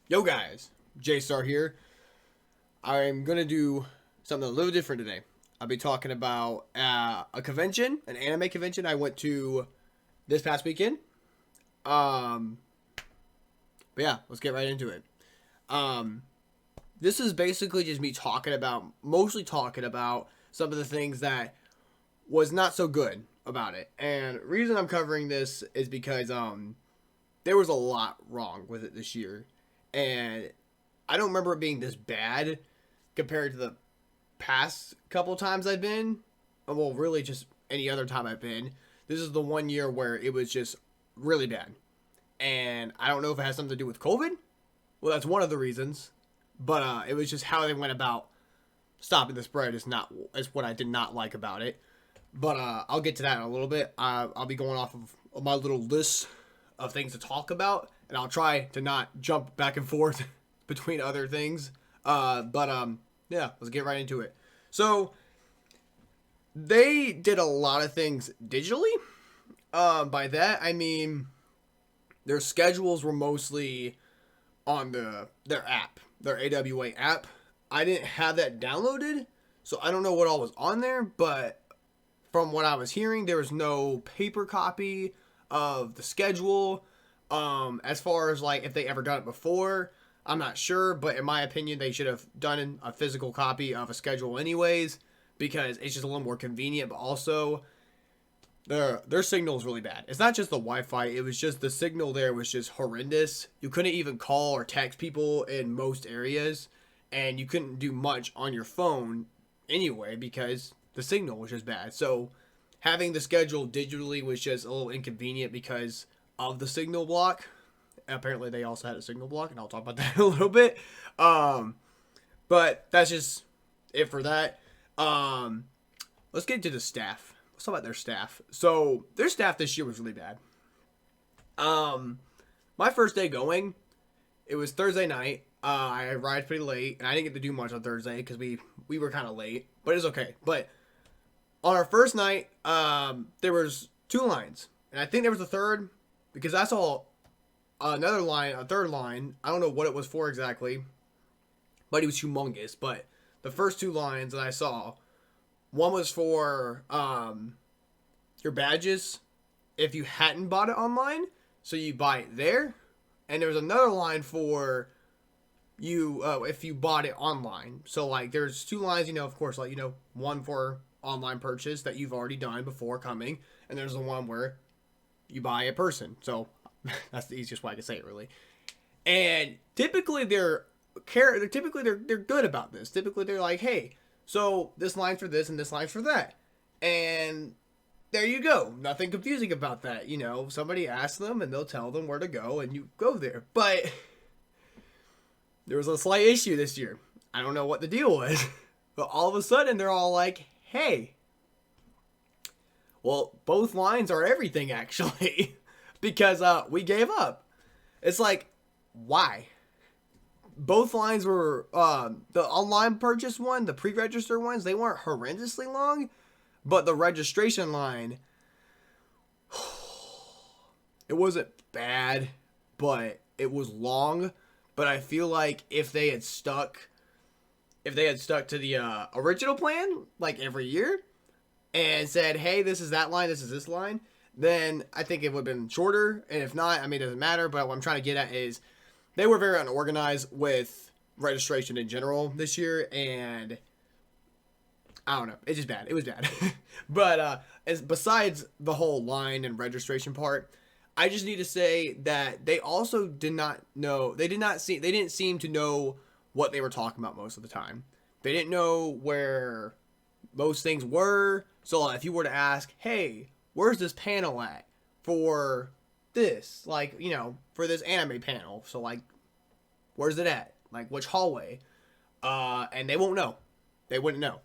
Yo guys, J-Star here. I'm going to do something a little different today. I'll be talking about a convention, an anime convention I went to this past weekend. Um, but yeah, let's get right into it. Um, this is basically just me mostly talking about some of the things that was not so good about it. And the reason I'm covering this is because there was a lot wrong with it this year. And I don't remember it being this bad compared to the past couple times I've been. Well, really just any other time I've been. This is the one year where it was just really bad. And I don't know if it has something to do with COVID. Well, that's one of the reasons. But it was just how they went about stopping the spread is what I did not like about it. But I'll get to that in a little bit. I'll be going off of my little list of things to talk about, and I'll try to not jump back and forth between other things. Yeah, let's get right into it. So they did a lot of things digitally. By that I mean their schedules were mostly on their app, their AWA app. I didn't have that downloaded, so I don't know what all was on there, but from what I was hearing, there was no paper copy of the schedule. As far as like if they ever done it before, I'm not sure, but in my opinion, they should have done a physical copy of a schedule anyways, because it's just a little more convenient. But also, their signal is really bad. It's not just the Wi-Fi; it was just the signal there was just horrendous. You couldn't even call or text people in most areas, and you couldn't do much on your phone anyway because the signal was just bad. So having the schedule digitally was just a little inconvenient because of the signal block. Apparently they also had a signal block, and I'll talk about that in a little bit. But that's just it for that. Let's get into the staff. Let's talk about their staff. So their staff this year was really bad. My first day going, it was Thursday night. I arrived pretty late, and I didn't get to do much on Thursday because we were kind of late, but it's okay. But on our first night, there was two lines, and I think there was a third because I saw another line, a third line. I don't know what it was for exactly, but it was humongous. But the first two lines that I saw, one was for your badges if you hadn't bought it online, so you buy it there, and there was another line for you if you bought it online. So like there's two lines, of course, like one for online purchase that you've already done before coming, and there's the one where you buy a person. So that's the easiest way I can say it, really. And typically they're good about this. Typically they're like, hey, so this line's for this and this line's for that, and there you go. Nothing confusing about that. Somebody asks them and they'll tell them where to go, and you go there. But there was a slight issue this year. I don't know what the deal was, but all of a sudden they're all like, hey, well, both lines are everything, actually, because we gave up. It's like, why? Both lines were, the online purchase one, the pre-register ones, they weren't horrendously long, but the registration line, it wasn't bad, but it was long. But I feel like if they had stuck to the original plan, like every year, and said, hey, this is that line, this is this line, then I think it would have been shorter. And if not, I mean, it doesn't matter. But what I'm trying to get at is they were very unorganized with registration in general this year. And I don't know. It's just bad. It was bad. But besides the whole line and registration part, I just need to say that they also did not know. They didn't seem to know what they were talking about most of the time. They didn't know where most things were. So if you were to ask, hey, where's this panel at for this? Like, for this anime panel. So like, where's it at? Like, which hallway? And they won't know. They wouldn't know.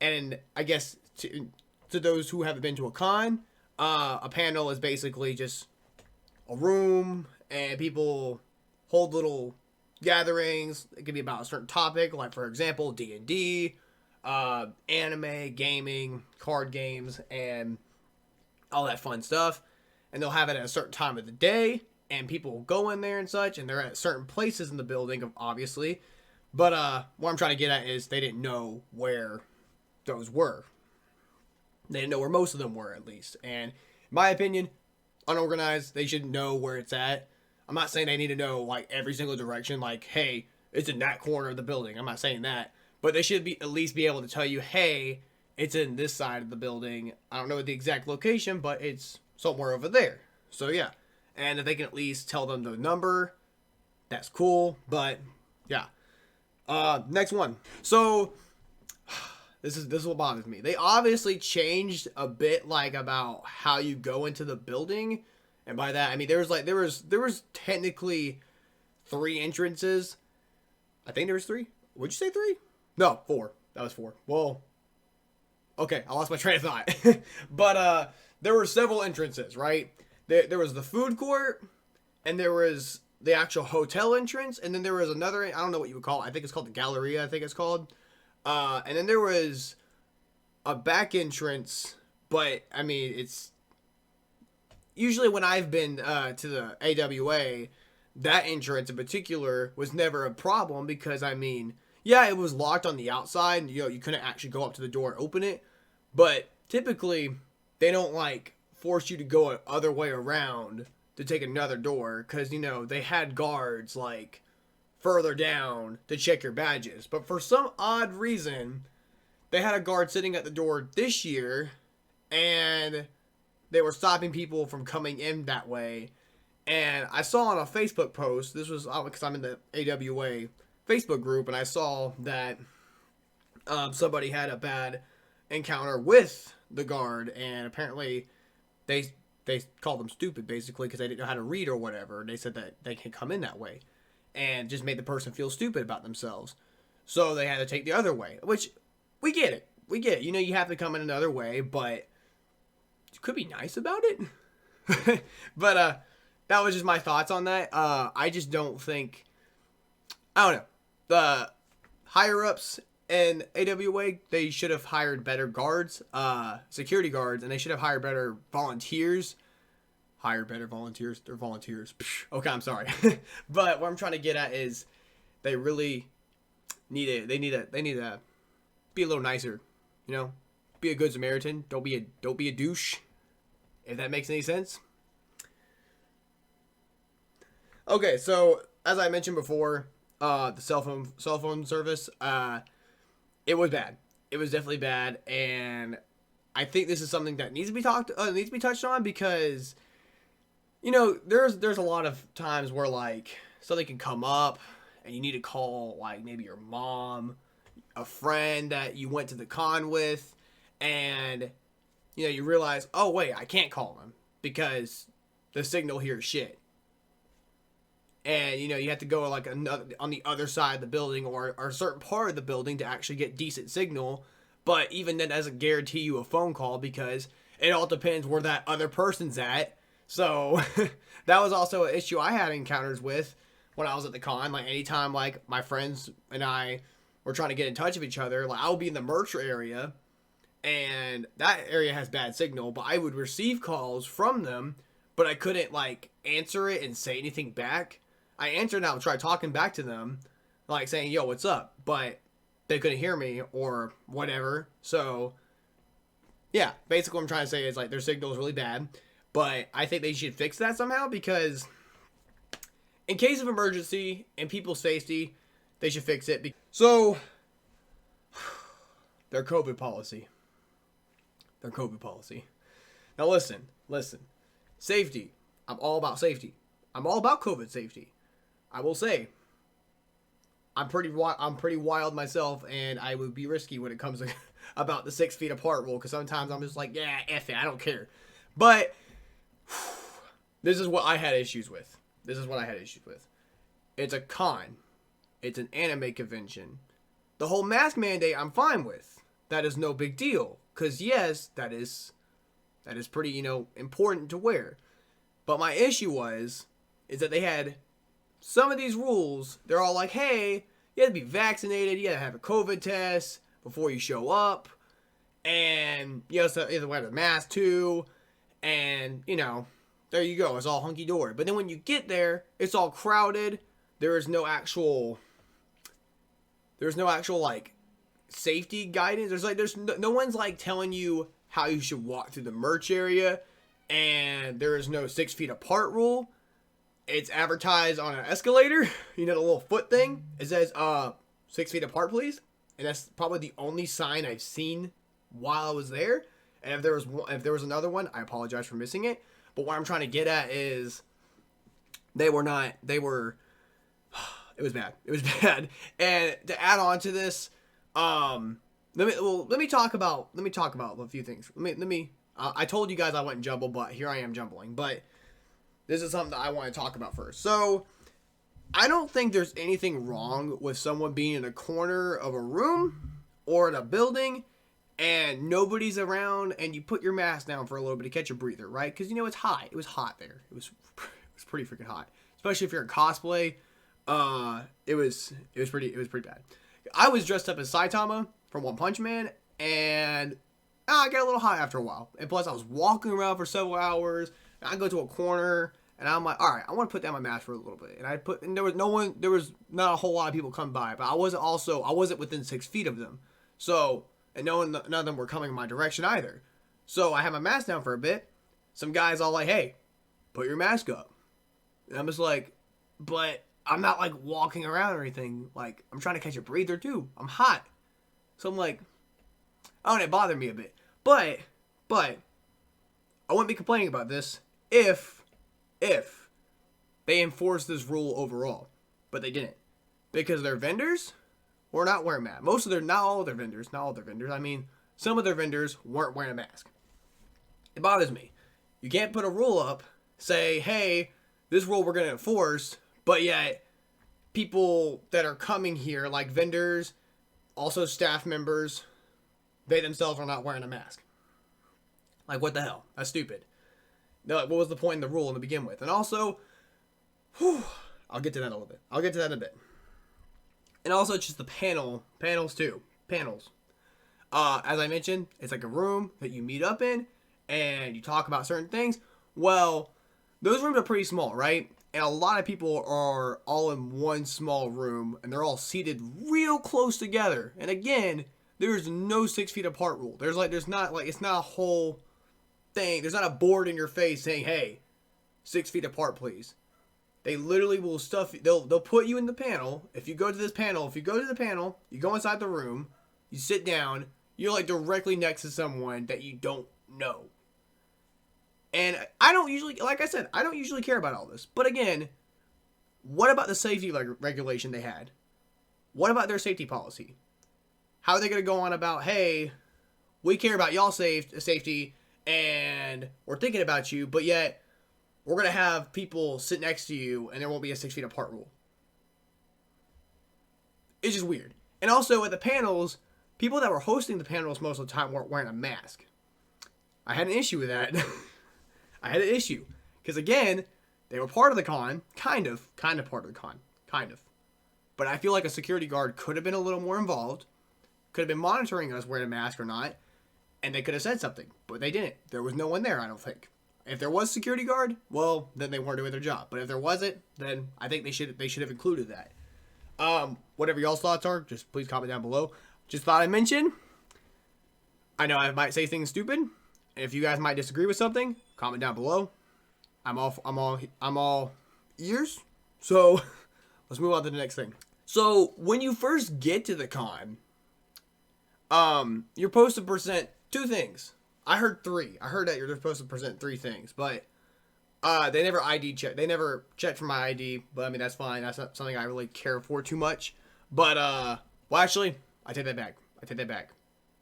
And I guess to those who haven't been to a con, a panel is basically just a room, and people hold little gatherings. It could be about a certain topic, like for example D&D, anime, gaming, card games, and all that fun stuff. And they'll have it at a certain time of the day, and people go in there and such, and they're at certain places in the building, obviously. But what I'm trying to get at is they didn't know where those were. They didn't know where most of them were, at least. And in my opinion, unorganized, they should know where it's at. I'm not saying they need to know like every single direction, like, hey, it's in that corner of the building. I'm not saying that. But they should be at least be able to tell you, hey, it's in this side of the building. I don't know the exact location, but it's somewhere over there. So yeah. And if they can at least tell them the number, that's cool. But yeah. Next one. So this is what bothers me. They obviously changed a bit like about how you go into the building. And by that I mean there was technically 3 entrances. I think there was 3. Would you say 3? No, 4. That was 4. Well, okay, I lost my train of thought. But there were several entrances, right? There was the food court, and there was the actual hotel entrance, and then there was another, I don't know what you would call it. I think it's called the Galleria, I think it's called. And then there was a back entrance, but, I mean, it's... Usually when I've been to the AWA, that entrance in particular was never a problem because, I mean, yeah, it was locked on the outside, and, you couldn't actually go up to the door and open it. But typically, they don't, like, force you to go a other way around to take another door because, they had guards, like, further down to check your badges. But for some odd reason, they had a guard sitting at the door this year, and they were stopping people from coming in that way. And I saw on a Facebook post, this was because I'm in the AWA Facebook group, and I saw that somebody had a bad encounter with the guard, and apparently they called them stupid, basically, because they didn't know how to read or whatever. They said that they can come in that way, and just made the person feel stupid about themselves. So they had to take the other way, which we get it. We get it. You have to come in another way, but you could be nice about it. But that was just my thoughts on that. I just don't think... I don't know. The higher-ups in AWA, they should have hired better guards, security guards, and they should have hired better volunteers. Hire better volunteers? They're volunteers. Okay, I'm sorry. But what I'm trying to get at is they really need to be a little nicer, Be a good Samaritan. Don't be a douche. If that makes any sense. Okay, so as I mentioned before, the cell phone service, it was bad. It was definitely bad, and I think this is something that needs to be touched on because, there's a lot of times where like something can come up, and you need to call like maybe your mom, a friend that you went to the con with, and you realize, oh wait, I can't call them because the signal here is shit. And, you have to go like on the other side of the building or a certain part of the building to actually get decent signal. But even that doesn't guarantee you a phone call because it all depends where that other person's at. So that was also an issue I had encounters with when I was at the con. Like anytime like my friends and I were trying to get in touch with each other, like I would be in the merch area and that area has bad signal, but I would receive calls from them, but I couldn't like answer it and say anything back. I answered and I would try talking back to them, like saying, yo, what's up? But they couldn't hear me or whatever. So, yeah, basically what I'm trying to say is, like, their signal is really bad. But I think they should fix that somehow because in case of emergency and people's safety, they should fix it. So, their COVID policy. Now, listen. Safety. I'm all about safety. I'm all about COVID safety. I will say, I'm pretty wild myself, and I would be risky when it comes to about the 6 feet apart rule, because sometimes I'm just like, yeah, F it, I don't care. But this is what I had issues with. It's a con. It's an anime convention. The whole mask mandate, I'm fine with. That is no big deal, because yes, that is pretty, important to wear. But my issue is that they had some of these rules. They're all like, hey, you have to be vaccinated, you have to have a COVID test before you show up, and you have to wear the mask too, and, there you go. It's all hunky-dory. But then when you get there, it's all crowded. There's no actual like safety guidance. There's no one's like telling you how you should walk through the merch area, and there is no 6 feet apart rule. It's advertised on an escalator, the little foot thing. It says 6 feet apart, please. And that's probably the only sign I've seen while I was there. And if there was another one, I apologize for missing it. But what I'm trying to get at is it was bad. It was bad. And to add on to this, let me talk about a few things. I told you guys I wouldn't jumble, but here I am jumbling. But this is something that I want to talk about first. So I don't think there's anything wrong with someone being in a corner of a room or in a building and nobody's around and you put your mask down for a little bit to catch a breather, right? Because it's hot. It was hot there. It was pretty freaking hot, especially if you're in cosplay. It was pretty bad. I was dressed up as Saitama from One Punch Man, and I got a little hot after a while. And plus, I was walking around for several hours. And I go to a corner, and I'm like, all right, I want to put down my mask for a little bit. And there was not a whole lot of people come by, but I wasn't within 6 feet of them. So, and none of them were coming in my direction either. So I had my mask down for a bit. Some guys all like, hey, put your mask up. And I'm just like, but I'm not like walking around or anything. Like, I'm trying to catch a breather too. I'm hot. So I'm like, oh, and it bothered me a bit. But I wouldn't be complaining about this if they enforced this rule overall. But they didn't. Because their vendors were not wearing masks. Not all of their vendors. I mean, some of their vendors weren't wearing a mask. It bothers me. You can't put a rule up, say, hey, this rule we're going to enforce, but yet people that are coming here, like vendors, also staff members, they themselves are not wearing a mask. Like, what the hell? That's stupid. No, what was the point in the rule to begin with? And also, I'll get to that in a bit. And also, just the panels too. Panels. As I mentioned, it's like a room that you meet up in, and you talk about certain things. Well, those rooms are pretty small, right? And a lot of people are all in one small room, and they're all seated real close together. And again, there's no 6 feet apart rule. It's not a whole thing. There's not a board in your face saying, hey, 6 feet apart, please. They literally will they'll put you in the panel. If you go to the panel, you go inside the room, you sit down, you're like directly next to someone that you don't know. And I don't usually care about all this. But again, what about the safety regulation they had? What about their safety policy? How are they going to go on about, hey, we care about y'all safety and we're thinking about you, but yet we're going to have people sit next to you and there won't be a 6 feet apart rule. It's just weird. And also at the panels, people that were hosting the panels most of the time weren't wearing a mask. I had an issue with that. I had an issue. Because again, they were part of the con. Kind of part of the con. Kind of. But I feel like a security guard could have been a little more involved. Could have been monitoring us wearing a mask or not. And they could have said something. But they didn't. There was no one there, I don't think. If there was a security guard, well, then they weren't doing their job. But if there wasn't, then I think they should have included that. Whatever y'all's thoughts are, just please comment down below. Just thought I'd mention. I know I might say things stupid. And if you guys might disagree with something, comment down below. I'm all ears. So let's move on to the next thing. So when you first get to the con, you're supposed to present 2 things. I heard 3. I heard that you're supposed to present 3 things, but they never ID check. They never checked for my ID, but I mean that's fine. That's not something I really care for too much. But well, actually, I take that back.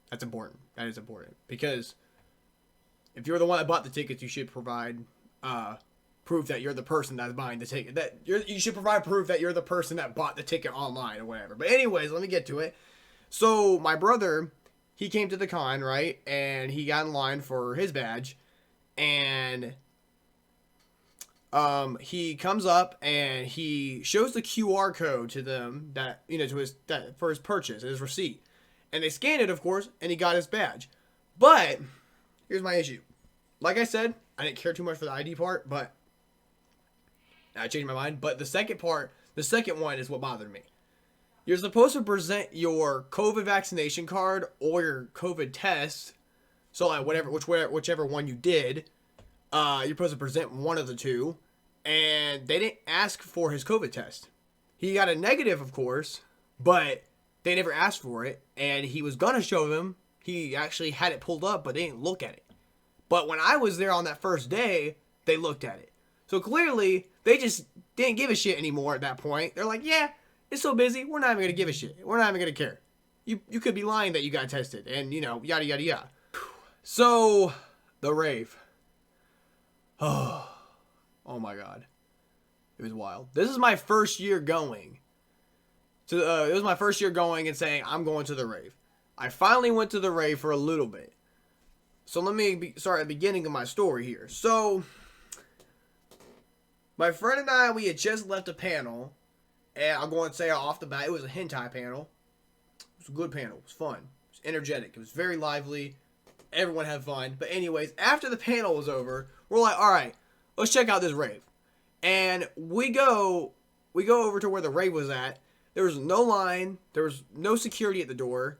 That's important. That is important because if you're the one that bought the tickets, you should provide proof that you're the person that's buying the ticket. You should provide proof that you're the person that bought the ticket online or whatever. But anyways, let me get to it. So my brother, he came to the con, right? And he got in line for his badge. And he comes up and he shows the QR code to them that, for his purchase, his receipt. And they scanned it, of course, and he got his badge. But here's my issue. Like I said, I didn't care too much for the ID part, but I changed my mind. But the second one is what bothered me. You're supposed to present your COVID vaccination card or your COVID test. So like whichever one you did, you're supposed to present one of the two. And they didn't ask for his COVID test. He got a negative, of course, but they never asked for it. And he was gonna show them. He actually had it pulled up, but they didn't look at it. But when I was there on that first day, they looked at it. So clearly, they just didn't give a shit anymore at that point. They're like, yeah, it's so busy, we're not even going to give a shit. We're not even going to care. You could be lying that you got tested and, yada, yada, yada. So, the rave. Oh my God. It was wild. This is my first year going. It was my first year going and saying, I'm going to the rave. I finally went to the rave for a little bit. So let me start at the beginning of my story here. So, my friend and I, we had just left a panel. And I'll go and say off the bat, it was a hentai panel. It was a good panel. It was fun. It was energetic. It was very lively. Everyone had fun. But anyways, after the panel was over, we're like, all right, let's check out this rave. And we go over to where the rave was at. There was no line. There was no security at the door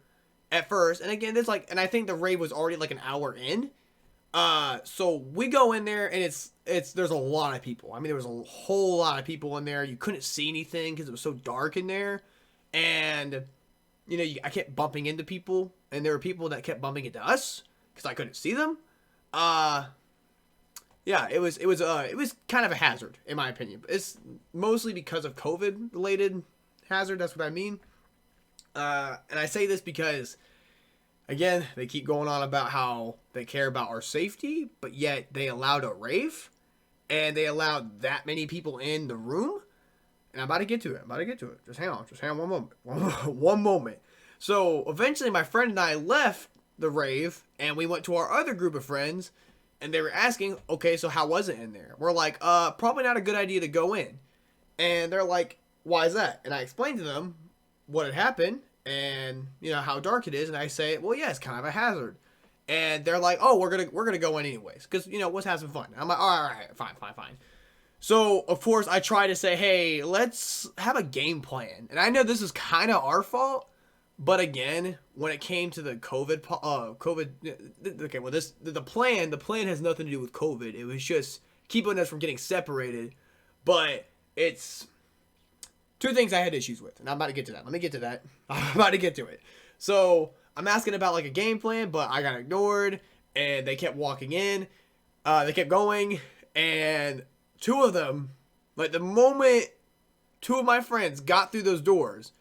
at first. And again, and I think the rave was already like an hour in. So we go in there and there's a lot of people. I mean, there was a whole lot of people in there. You couldn't see anything because it was so dark in there. And, I kept bumping into people, and there were people that kept bumping into us because I couldn't see them. Yeah, it was kind of a hazard in my opinion. It's mostly because of COVID related hazard. That's what I mean. And I say this because, again, they keep going on about how they care about our safety, but yet they allowed a rave, and they allowed that many people in the room. And I'm about to get to it. Just hang on one moment. One moment. So, eventually my friend and I left the rave, and we went to our other group of friends, and they were asking, okay, so how was it in there? We're like, probably not a good idea to go in. And they're like, why is that? And I explained to them what had happened, and how dark it is, and I say, well, yeah, it's kind of a hazard. And they're like, oh, we're gonna go in anyways, because let's have some fun. I'm like, all right, fine. So of course I try to say, hey, let's have a game plan. And I know this is kind of our fault, but again, when it came to the COVID, okay, well the plan has nothing to do with COVID. It was just keeping us from getting separated. But it's two things I had issues with, and I'm about to get to that. Let me get to that. I'm about to get to it. So I'm asking about like a game plan, but I got ignored, and they kept walking in. They kept going, and two of them, like the moment two of my friends got through those doors,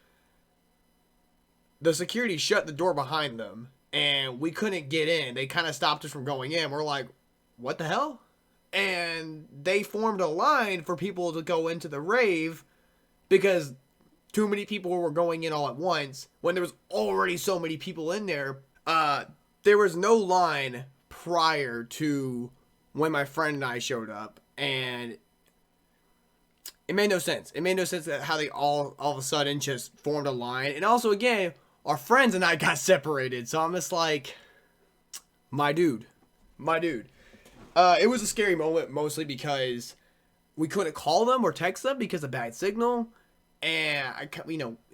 the security shut the door behind them, and we couldn't get in. They kind of stopped us from going in. We're like, what the hell? And they formed a line for people to go into the rave because too many people were going in all at once when there was already so many people in there. There was no line prior to when my friend and I showed up, and it made no sense. It made no sense that how they all of a sudden just formed a line. And also, again, our friends and I got separated, so I'm just like, my dude. It was a scary moment, mostly because we couldn't call them or text them because of bad signal. And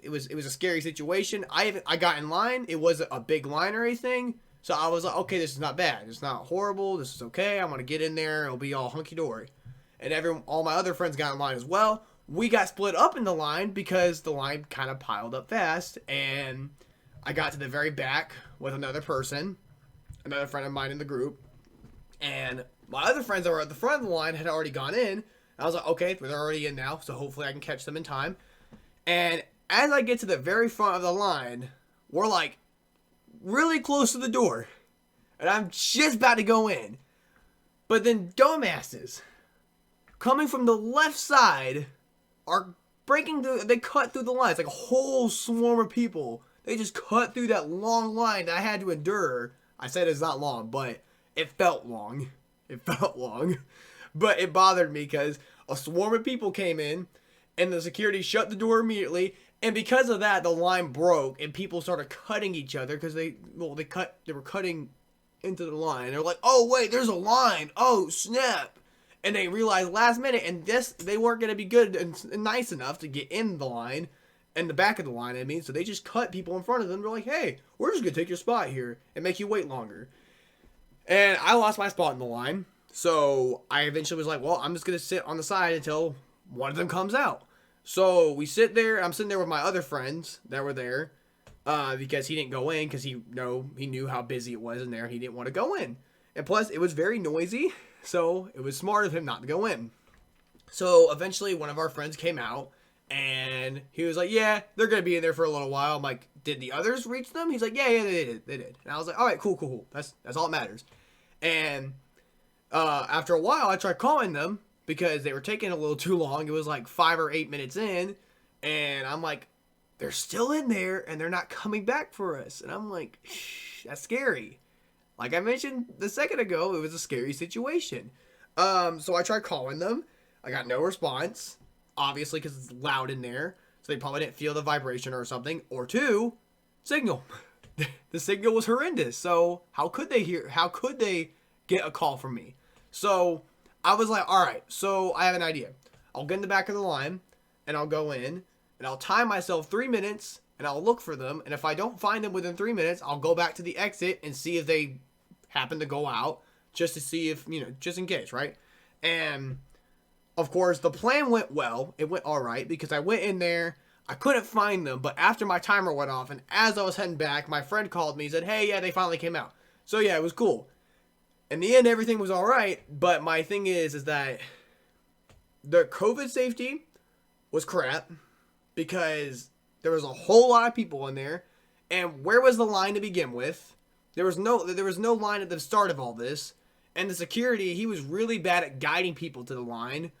it was a scary situation. I got in line. It wasn't a big line or anything. So I was like, okay, this is not bad. It's not horrible. This is okay. I'm gonna get in there. It'll be all hunky dory. And all my other friends got in line as well. We got split up in the line because the line kind of piled up fast. And I got to the very back with another person, another friend of mine in the group. And my other friends that were at the front of the line had already gone in. I was like, okay, they're already in now, so hopefully I can catch them in time. And as I get to the very front of the line, we're like really close to the door. And I'm just about to go in. But then dumbasses coming from the left side are they cut through the line. It's like a whole swarm of people. They just cut through that long line that I had to endure. I said it's not long, but it felt long. But it bothered me because a swarm of people came in and the security shut the door immediately. And because of that, the line broke and people started cutting each other because they were cutting into the line. And they're like, oh, wait, there's a line. Oh, snap. And they realized last minute, and they weren't going to be good and nice enough to get in the line, in the back of the line, I mean. So they just cut people in front of them. They're like, hey, we're just going to take your spot here and make you wait longer. And I lost my spot in the line. So I eventually was like, well, I'm just going to sit on the side until one of them comes out. So we sit there. I'm sitting there with my other friends that were there because he didn't go in because he knew how busy it was in there. And he didn't want to go in. And plus, it was very noisy. So it was smart of him not to go in. So eventually one of our friends came out. And he was like, yeah, they're going to be in there for a little while. I'm like, did the others reach them? He's like, yeah, they did. And I was like, all right, cool. That's all that matters. And after a while, I tried calling them because they were taking a little too long. It was like 5 or 8 minutes in. And I'm like, they're still in there and they're not coming back for us. And I'm like, that's scary. Like I mentioned a second ago, it was a scary situation. So I tried calling them. I got no response. Obviously, because it's loud in there. So they probably didn't feel the vibration or something. Or two, signal. The signal was horrendous. So how could they get a call from me? So I was like, all right, so I have an idea. I'll get in the back of the line and I'll go in and I'll time myself 3 minutes and I'll look for them. And if I don't find them within 3 minutes, I'll go back to the exit and see if they happen to go out just to see if, just in case, right? And of course, the plan went well. It went all right because I went in there. I couldn't find them, but after my timer went off and as I was heading back, my friend called me and said, hey, yeah, they finally came out. So yeah, it was cool. In the end, everything was all right, but my thing is that the COVID safety was crap because there was a whole lot of people in there, and where was the line to begin with? There was no line at the start of all this, and the security, he was really bad at guiding people to the line.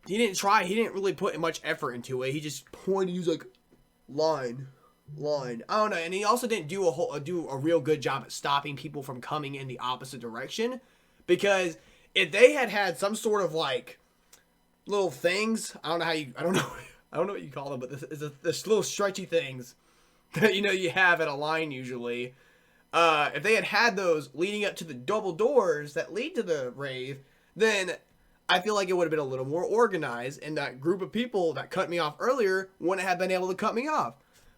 He didn't really put much effort into it. He just pointed, he was like, line. I don't know, and he also didn't do a real good job at stopping people from coming in the opposite direction, because if they had some sort of like little things, I don't know what you call them, but this little stretchy things that you have at a line usually. If they had those leading up to the double doors that lead to the rave, then I feel like it would have been a little more organized, and that group of people that cut me off earlier wouldn't have been able to cut me off.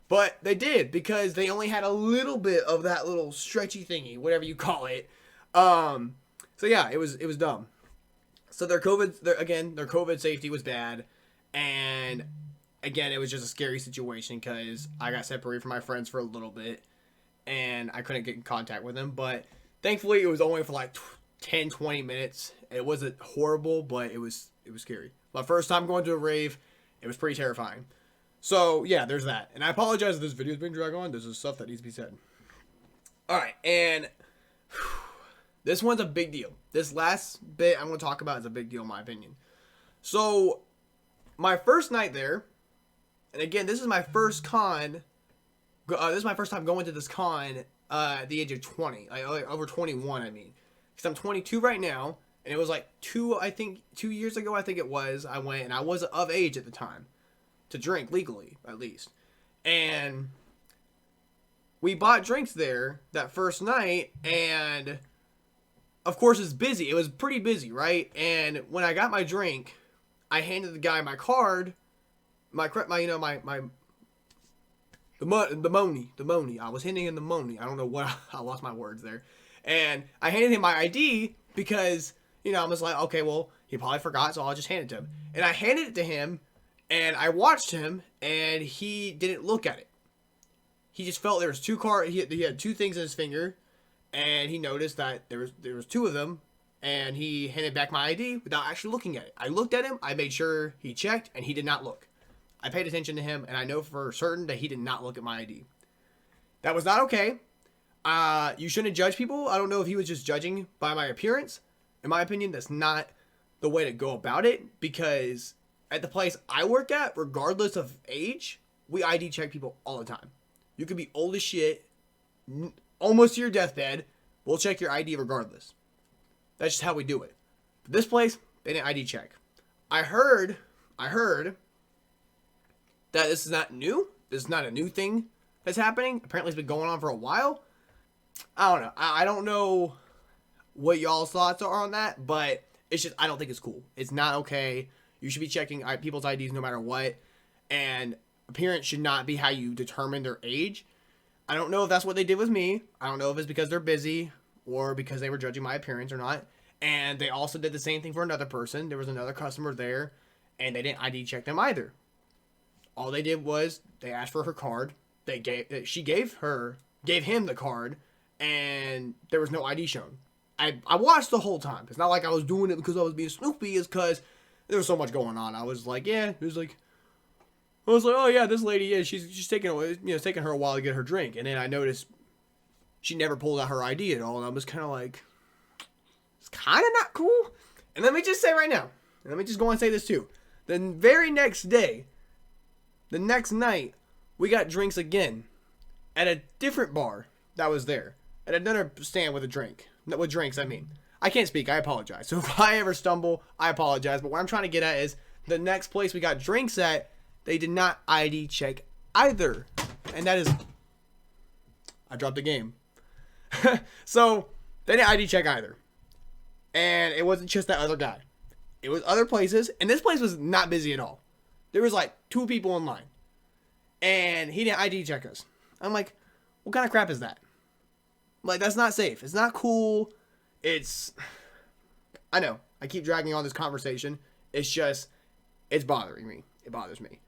But they did, because they only had a little bit of that little stretchy thingy, whatever you call it. So yeah, it was dumb. So their COVID safety was bad, and again, it was just a scary situation because I got separated from my friends for a little bit, and I couldn't get in contact with them. But thankfully, it was only for like 10, 20 minutes. It wasn't horrible, but it was scary. My first time going to a rave, it was pretty terrifying. So, yeah, there's that. And I apologize if this video's been dragged on. This is stuff that needs to be said. Alright, and this one's a big deal. This last bit I'm going to talk about is a big deal in my opinion. So, my first night there, and again, this is my first con. This is my first time going to this con at the age of 20. Like, over 21, I mean. Because I'm 22 right now, and it was like 2 years ago, I think it was, I went, and I was of age at the time. To drink legally, at least. And we bought drinks there that first night, and of course it's busy. It was pretty busy, right? And when I got my drink, I handed the guy my card, the money. I was handing him the money. I don't know what, I lost my words there. And I handed him my ID because, I was like, okay, well, he probably forgot, so I'll just hand it to him. And I handed it to him, and I watched him, and he didn't look at it. He just felt there was two cards. He had two things in his finger, and he noticed that there was two of them, and he handed back my ID without actually looking at it. I looked at him. I made sure he checked, and he did not look. I paid attention to him, and I know for certain that he did not look at my ID. That was not okay. You shouldn't judge people. I don't know if he was just judging by my appearance. In my opinion, that's not the way to go about it, because at the place I work at, regardless of age, we ID check people all the time. You could be old as shit, almost to your deathbed. We'll check your ID regardless. That's just how we do it. But this place, they didn't ID check. I heard that this is not new. This is not a new thing that's happening. Apparently it's been going on for a while. I don't know. I don't know what y'all's thoughts are on that, but it's just, I don't think it's cool. It's not okay. You should be checking people's IDs no matter what. And appearance should not be how you determine their age. I don't know if that's what they did with me. I don't know if it's because they're busy or because they were judging my appearance or not. And they also did the same thing for another person. There was another customer there, and they didn't ID check them either. All they did was they asked for her card. She gave him the card, and there was no ID shown. I watched the whole time. It's not like I was doing it because I was being snoopy. It's because there was so much going on. I was like, oh yeah, this lady is. She's taking it's taking her a while to get her drink, and then I noticed she never pulled out her ID at all, and I was kind of like, it's kind of not cool. And let me just say right now, and let me just go and say this too. The very next day, the next night, we got drinks again at a different bar that was there, at another stand with drinks. I mean, I can't speak. I apologize. So if I ever stumble, I apologize. But what I'm trying to get at is the next place we got drinks at, they did not ID check either. And that is... I dropped the game. So, they didn't ID check either. And it wasn't just that other guy. It was other places. And this place was not busy at all. There was like 2 people in line. And he didn't ID check us. I'm like, what kind of crap is that? Like, that's not safe. It's not cool. I know. I keep dragging on this conversation. It's just, it's bothering me. It bothers me.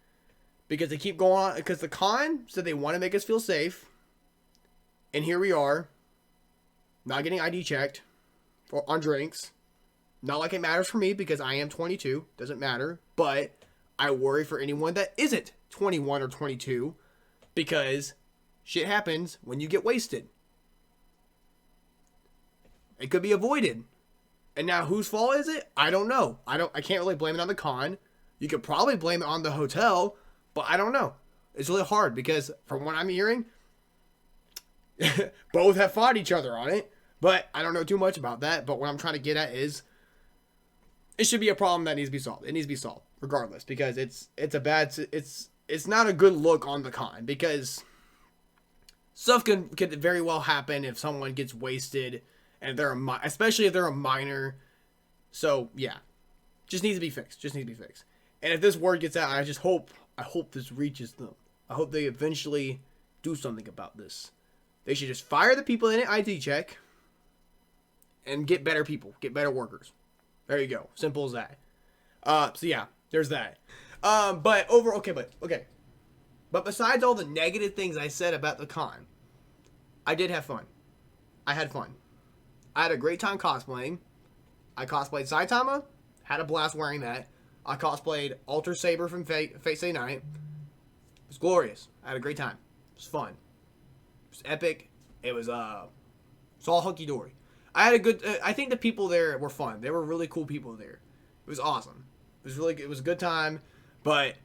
Because they keep going on, because the con said they want to make us feel safe. And here we are, not getting ID checked on drinks. Not like it matters for me because I am 22. Doesn't matter. But I worry for anyone that isn't 21 or 22 because shit happens when you get wasted. It could be avoided. And now whose fault is it? I don't know. I can't really blame it on the con. You could probably blame it on the hotel, but I don't know. It's really hard because from what I'm hearing, both have fought each other on it, but I don't know too much about that. But what I'm trying to get at is it should be a problem that needs to be solved. It needs to be solved regardless because it's not a good look on the con because stuff could very well happen if someone gets wasted and especially if they're a minor. So yeah, just needs to be fixed. And if this word gets out, I hope this reaches them. I hope they eventually do something about this. They should just fire the people in an ID check and get better people, get better workers. There you go. Simple as that. So yeah, there's that. But besides all the negative things I said about the con, I did have fun. I had fun. I had a great time cosplaying. I cosplayed Saitama. Had a blast wearing that. I cosplayed Alter Saber from Fate Stay Night. It was glorious. I had a great time. It was fun. It was epic. It was all hunky-dory. I had a good... I think the people there were fun. There were really cool people there. It was awesome. It was a good time, but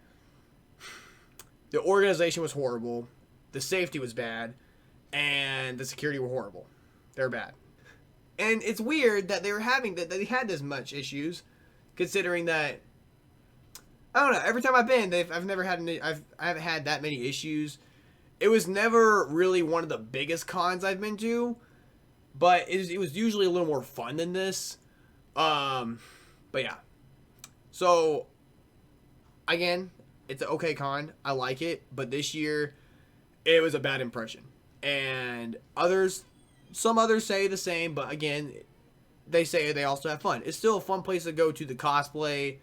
the organization was horrible. The safety was bad, and the security were horrible. They're bad. And it's weird that they had this much issues, considering that I don't know. Every time I've been, I haven't had that many issues. It was never really one of the biggest cons I've been to, but it was usually a little more fun than this. But yeah. So again, it's an okay con. I like it, but this year it was a bad impression. And some others say the same, but again, they say they also have fun. It's still a fun place to go to cosplay,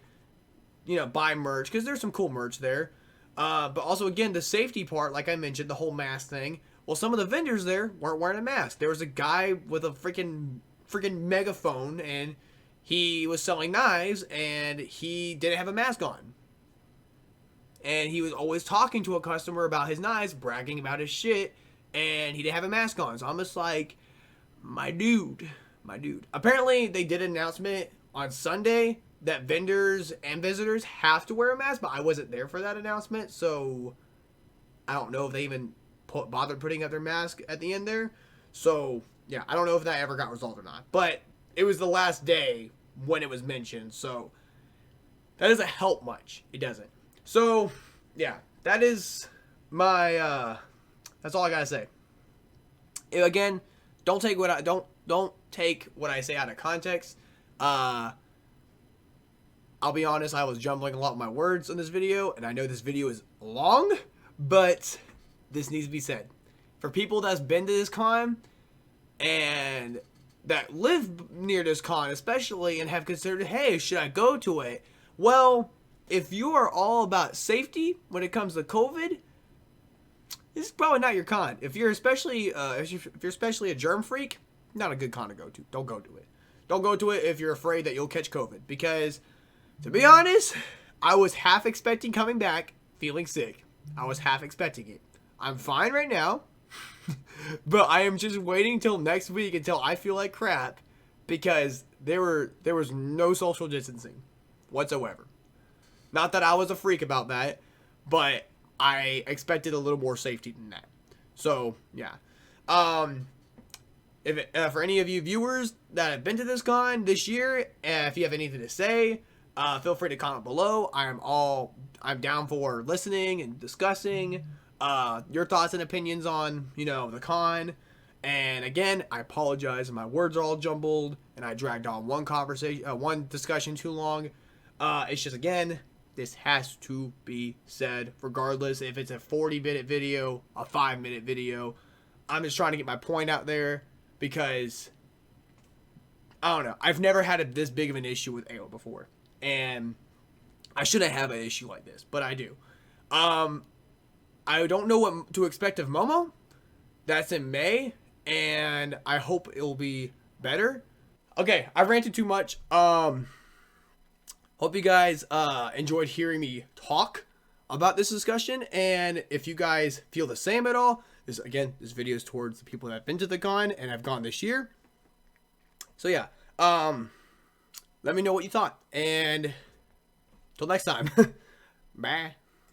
buy merch, because there's some cool merch there. But also, again, the safety part, like I mentioned, the whole mask thing. Well, some of the vendors there weren't wearing a mask. There was a guy with a freaking megaphone, and he was selling knives, and he didn't have a mask on. And he was always talking to a customer about his knives, bragging about his shit, and he didn't have a mask on. So I'm just like, my dude. Apparently, they did an announcement on Sunday that vendors and visitors have to wear a mask, but I wasn't there for that announcement, so I don't know if they even bothered putting up their mask at the end there. So, yeah, I don't know if that ever got resolved or not. But it was the last day when it was mentioned, so that doesn't help much. It doesn't. So, yeah, that is my, that's all I gotta say. Again, don't take what I don't take what I say out of context. I'll be honest, I was jumbling a lot of my words in this video, and I know this video is long, but this needs to be said. For people that's been to this con and that live near this con especially and have considered, hey, should I go to it? Well, if you are all about safety when it comes to COVID, this is probably not your con. If you're especially a germ freak, not a good con to go to. Don't go to it. Don't go to it if you're afraid that you'll catch COVID. Because, to be honest, I was half expecting coming back feeling sick. I was half expecting it. I'm fine right now. But I am just waiting till next week until I feel like crap. Because there was no social distancing whatsoever. Not that I was a freak about that. But I expected a little more safety than that. So, yeah. For any of you viewers that have been to this con this year, if you have anything to say, feel free to comment below. I'm down for listening and discussing your thoughts and opinions on, the con. And again, I apologize. My words are all jumbled, and I dragged on one discussion too long. It's just, again, this has to be said, regardless if it's a 40-minute video, a 5-minute video. I'm just trying to get my point out there because, I don't know. I've never had this big of an issue with AWA before. And I shouldn't have an issue like this, but I do. I don't know what to expect of Momo. That's in May, and I hope it'll be better. Okay, I've ranted too much. Hope you guys enjoyed hearing me talk about this discussion, and if you guys feel the same at all, this video is towards the people that have been to the con and have gone this year. So yeah, let me know what you thought, and till next time, bye.